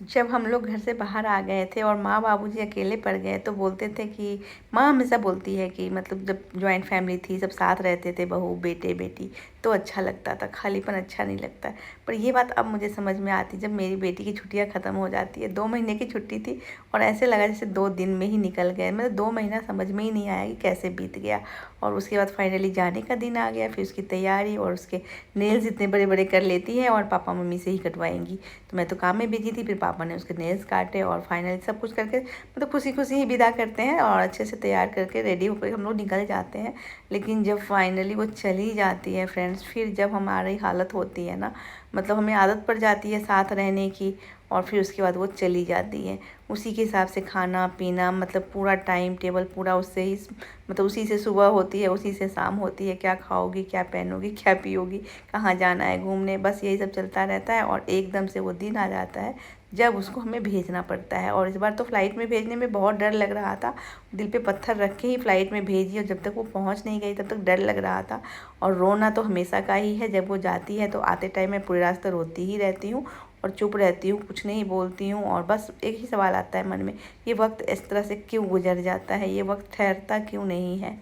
जब हम लोग घर से बाहर आ गए थे और माँ बाबूजी अकेले पड़ गए तो बोलते थे कि माँ हमेशा बोलती है कि मतलब जब जॉइंट फैमिली थी, सब साथ रहते थे, बहू बेटे बेटी, तो अच्छा लगता था, खालीपन अच्छा नहीं लगता। पर ये बात अब मुझे समझ में आती जब मेरी बेटी की छुट्टियाँ ख़त्म हो जाती है। 2 महीने की छुट्टी थी और ऐसे लगा जैसे 2 दिन में ही निकल गए, मतलब 2 महीना समझ में ही नहीं आया कि कैसे बीत गया। और उसके बाद फाइनली जाने का दिन आ गया, फिर उसकी तैयारी, और उसके नेल्स इतने बड़े बड़े कर लेती है और पापा मम्मी से ही कटवाएंगी। तो मैं तो काम में बिजी थी, फिर पापा ने उसके नेल्स काटे और फाइनली सब कुछ करके मतलब खुशी खुशी ही विदा करते हैं और अच्छे से तैयार करके रेडी होकर हम लोग निकल जाते हैं। लेकिन जब फाइनली वो चली जाती है फ्रेंड्स, फिर जब हमारी हालत होती है ना, मतलब हमें आदत पड़ जाती है साथ रहने की, और फिर उसके बाद वो चली जाती है। उसी के हिसाब से खाना पीना, मतलब पूरा टाइम टेबल पूरा उससे ही, मतलब उसी से सुबह होती है, उसी से शाम होती है। क्या खाओगी, क्या पहनोगी, क्या पियोगी, कहाँ जाना है घूमने, बस यही सब चलता रहता है। और एकदम से वो दिन आ जाता है जब उसको हमें भेजना पड़ता है। और इस बार तो फ़्लाइट में भेजने में बहुत डर लग रहा था, दिल पे पत्थर रख के ही फ़्लाइट में भेजी, और जब तक वो पहुंच नहीं गई तब तक डर लग रहा था। और रोना तो हमेशा का ही है, जब वो जाती है तो आते टाइम मैं पूरे रास्ते रोती ही रहती हूँ और चुप रहती हूँ, कुछ नहीं बोलती हूँ। और बस एक ही सवाल आता है मन में, ये वक्त इस तरह से क्यों गुजर जाता है, ये वक्त ठहरता क्यों नहीं है।